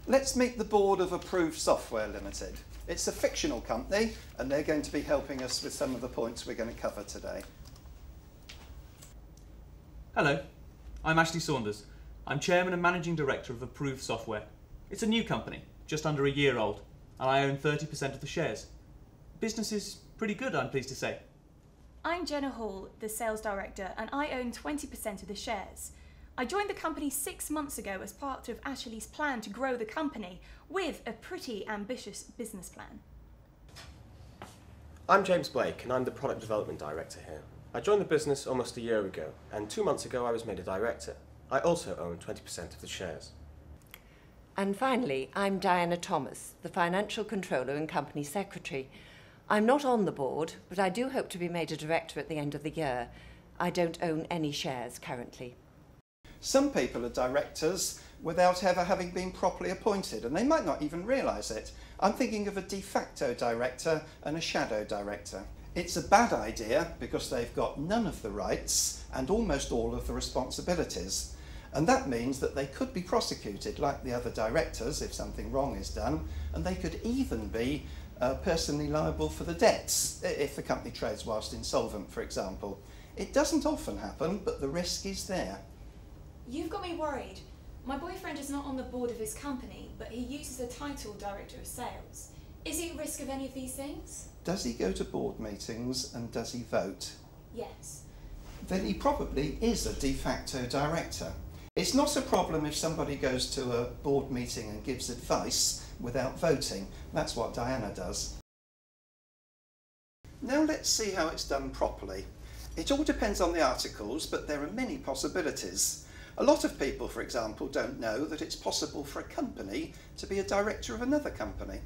Let's meet the board of Approved Software Limited. It's a fictional company and they're going to be helping us with some of the points we're going to cover today. Hello, I'm Ashley Saunders. I'm Chairman and Managing Director of Approved Software. It's a new company, just under a year old, and I own 30% of the shares. Business is pretty good, I'm pleased to say. I'm Jenna Hall, the Sales Director, and I own 20% of the shares. I joined the company 6 months ago as part of Ashley's plan to grow the company with a pretty ambitious business plan. I'm James Blake and I'm the Product Development Director here. I joined the business almost a year ago and 2 months ago I was made a director. I also own 20% of the shares. And finally, I'm Diana Thomas, the Financial Controller and Company Secretary. I'm not on the board, but I do hope to be made a director at the end of the year. I don't own any shares currently. Some people are directors without ever having been properly appointed, and they might not even realise it. I'm thinking of a de facto director and a shadow director. It's a bad idea because they've got none of the rights and almost all of the responsibilities. And that means that they could be prosecuted like the other directors if something wrong is done, and they could even be personally liable for the debts if the company trades whilst insolvent, for example. It doesn't often happen, but the risk is there. You've got me worried. My boyfriend is not on the board of his company, but he uses the title Director of Sales. Is he at risk of any of these things? Does he go to board meetings and does he vote? Yes. Then he probably is a de facto director. It's not a problem if somebody goes to a board meeting and gives advice without voting. That's what Diana does. Now let's see how it's done properly. It all depends on the articles, but there are many possibilities. A lot of people, for example, don't know that it's possible for a company to be a director of another company.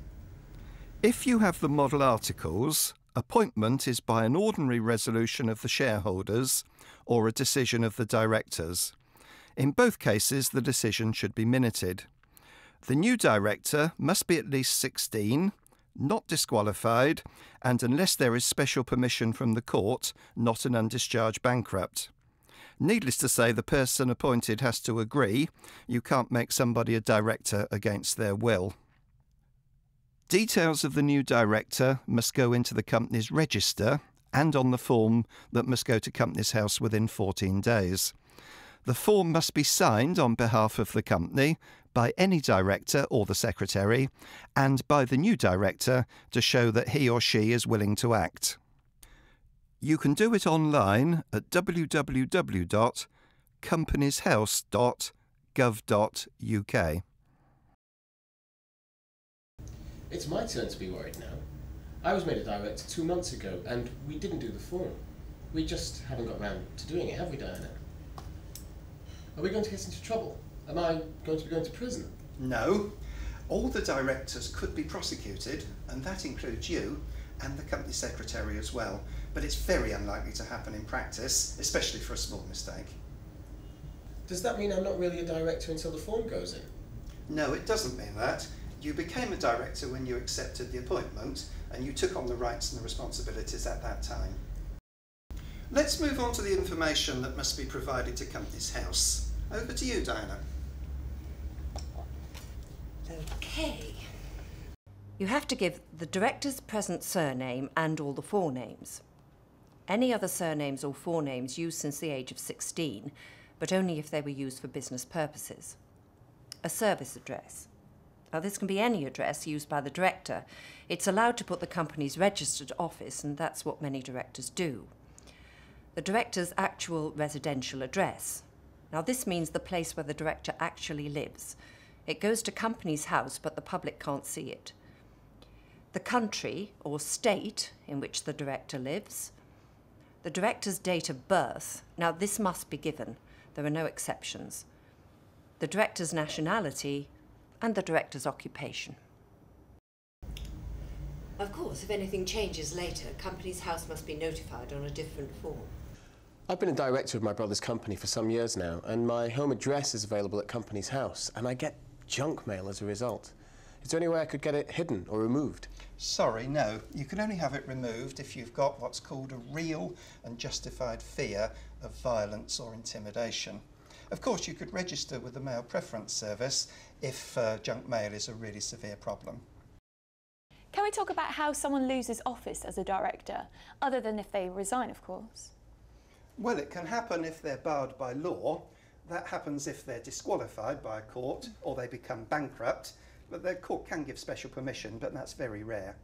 If you have the model articles, appointment is by an ordinary resolution of the shareholders or a decision of the directors. In both cases, the decision should be minuted. The new director must be at least 16, not disqualified, and unless there is special permission from the court, not an undischarged bankrupt. Needless to say, the person appointed has to agree. You can't make somebody a director against their will. Details of the new director must go into the company's register and on the form that must go to Companies House within 14 days. The form must be signed on behalf of the company by any director or the secretary and by the new director to show that he or she is willing to act. You can do it online at www.companieshouse.gov.uk. It's my turn to be worried now. I was made a director 2 months ago and we didn't do the form. We just haven't got round to doing it, have we, Diana? Are we going to get into trouble? Am I going to be going to prison? No. All the directors could be prosecuted, and that includes you and the company secretary as well. But it's very unlikely to happen in practice, especially for a small mistake. Does that mean I'm not really a director until the form goes in? No, it doesn't mean that. You became a director when you accepted the appointment, and you took on the rights and the responsibilities at that time. Let's move on to the information that must be provided to Companies House. Over to you, Diana. Okay. You have to give the director's present surname and all the forenames. Any other surnames or forenames used since the age of 16, but only if they were used for business purposes. A service address. Now, this can be any address used by the director. It's allowed to put the company's registered office, and that's what many directors do. The director's actual residential address. Now, this means the place where the director actually lives. It goes to Companies House, but the public can't see it. The country or state in which the director lives. The director's date of birth. Now, this must be given. There are no exceptions. The director's nationality and the director's occupation. Of course, if anything changes later, Companies House must be notified on a different form. I've been a director of my brother's company for some years now, and my home address is available at Companies House, and I get junk mail as a result. Is there any way I could get it hidden or removed? Sorry, no. You can only have it removed if you've got what's called a real and justified fear of violence or intimidation. Of course, you could register with the Mail Preference Service if junk mail is a really severe problem. Can we talk about how someone loses office as a director, other than if they resign, of course? Well, it can happen if they're barred by law. That happens if they're disqualified by a court or they become bankrupt. But the court can give special permission, but that's very rare.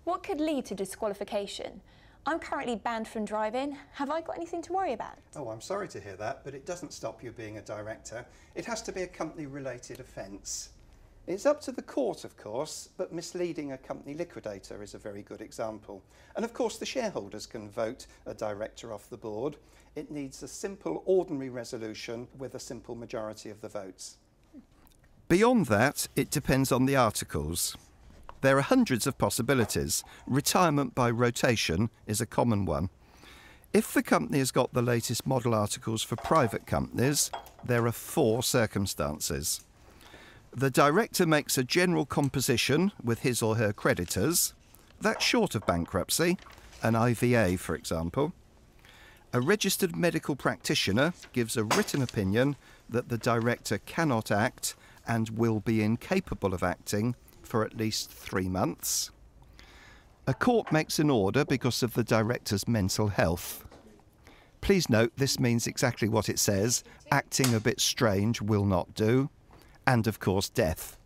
What could lead to disqualification? I'm currently banned from driving. Have I got anything to worry about? Oh, I'm sorry to hear that, but it doesn't stop you being a director. It has to be a company-related offence. It's up to the court, of course, but misleading a company liquidator is a very good example. And of course, the shareholders can vote a director off the board. It needs a simple, ordinary resolution with a simple majority of the votes. Beyond that, it depends on the articles. There are hundreds of possibilities. Retirement by rotation is a common one. If the company has got the latest model articles for private companies, there are 4 circumstances. The director makes a general composition with his or her creditors. That's short of bankruptcy, an IVA, for example. A registered medical practitioner gives a written opinion that the director cannot act and will be incapable of acting for at least 3 months. A court makes an order because of the director's mental health. Please note this means exactly what it says. Acting a bit strange will not do. And of course, death.